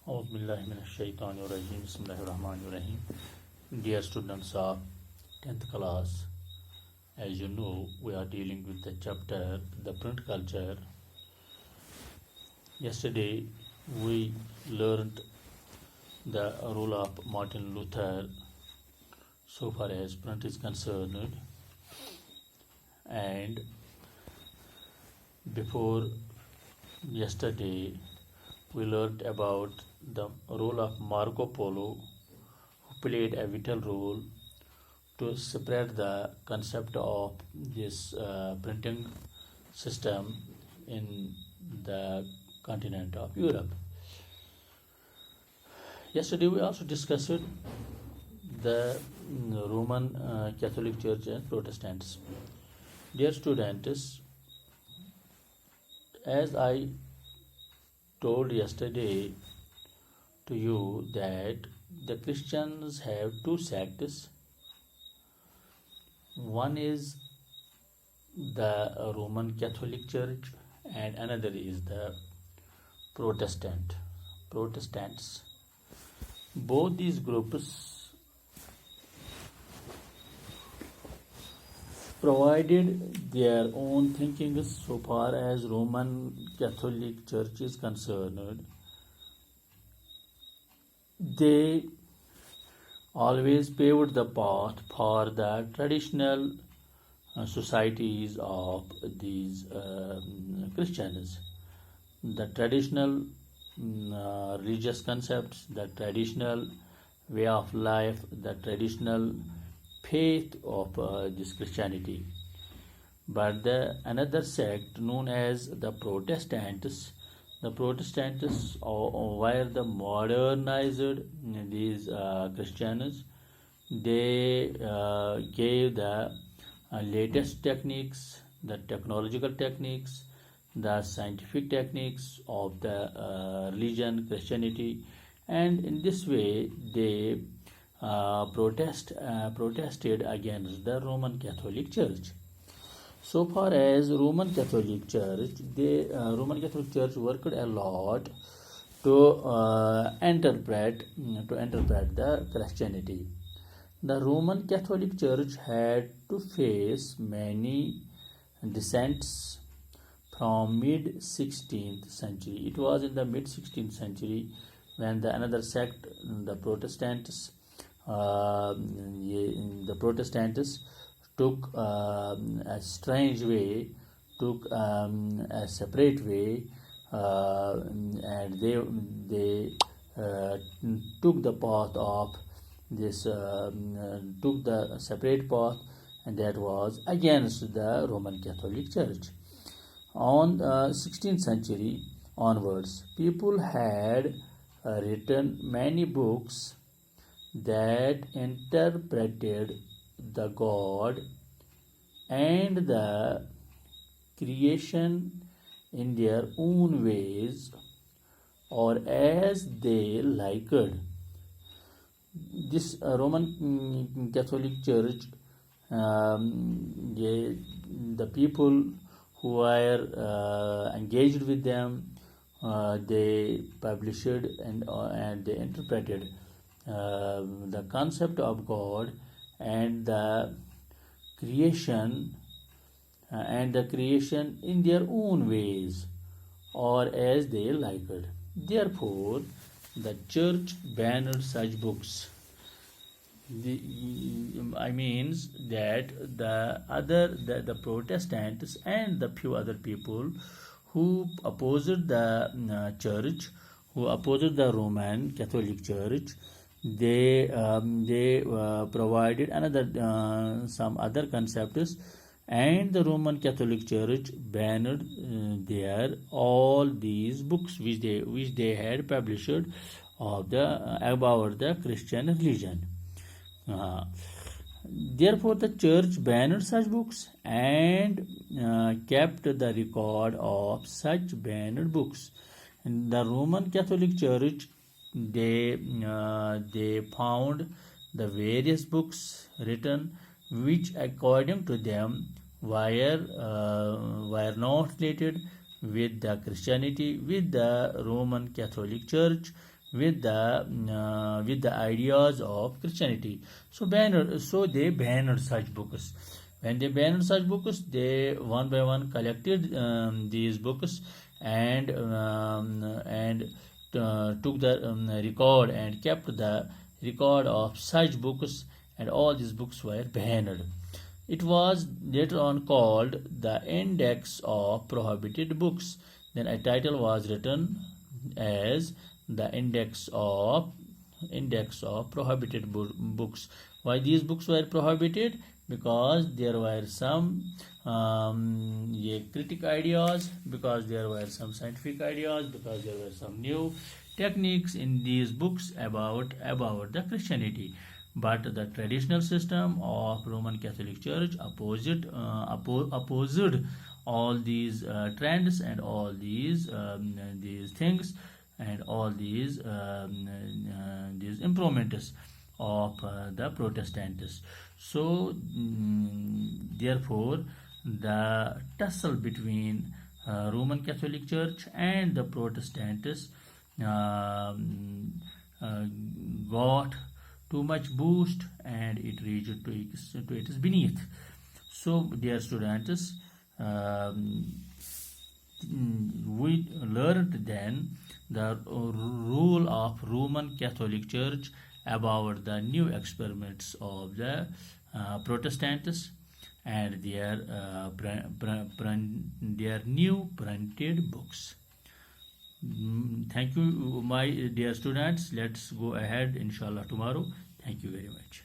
Auzubillahiminash-shaytanir-rajim. Bismillahir-rahmanir-rahim. Dear students of 10th class, as you know, we are dealing with the chapter The Print Culture. Yesterday, we learned the role of Martin Luther so far as print is concerned, and before yesterday, we learned about the role of Marco Polo, who played a vital role to spread the concept of this printing system in the continent of Europe. Yesterday, we also discussed the Roman Catholic Church and Protestants. Dear students, as I told yesterday to you that the Christians have two sects. One is the Roman Catholic Church and another is the Protestants. Both these groups provided their own thinking so far as Roman Catholic Church is concerned. They always paved the path for the traditional societies of these Christians. The traditional religious concepts, the traditional way of life, the traditional faith of this Christianity. But another sect known as the Protestants were the modernized these Christians. They gave the latest techniques, the technological techniques, the scientific techniques of the religion Christianity, and in this way they protested against the Roman Catholic Church. So far as Roman Catholic Church, Roman Catholic Church worked a lot to interpret the Christianity. The Roman Catholic Church had to face many dissents from mid 16th century. It was in the mid 16th century when another sect, the Protestants, took a strange way, took a separate way, and they took the path of this, took the separate path, and that was against the Roman Catholic Church. On 16th century onwards, people had written many books that interpreted the God and the creation in their own ways or as they liked. This Roman Catholic Church, the people who were engaged with them, they published and they interpreted the concept of God and the creation in their own ways or as they liked. Therefore, the church banned such books. I means that the Protestants and the few other people who opposed the church, who opposed the Roman Catholic Church, they provided some other concepts, and the Roman Catholic Church banned all these books which they had published about the Christian religion. Therefore, the church banned such books and kept the record of such banned books. In the Roman Catholic Church, they found the various books written which according to them were not related with the Christianity, with the Roman Catholic Church, with the ideas of Christianity. So they banned such books. When they banned such books, they one by one collected these books and took the record and kept the record of such books, and all these books were banned. It was later on called the Index of Prohibited Books. Then a title was written as the Index of Prohibited Books. Why these books were prohibited? Because there were some critic ideas, because there were some scientific ideas, because there were some new techniques in these books about the Christianity. But the traditional system of Roman Catholic Church opposed all these trends and all these things and all these improvements of the Protestants. So therefore, the tussle between Roman Catholic Church and the Protestants got too much boost, and it reached to its beneath. So dear students, we learned then the role of Roman Catholic Church about the new experiments of the Protestants and their new printed books. Thank you, my dear students. Let's go ahead, inshallah, tomorrow. Thank you very much.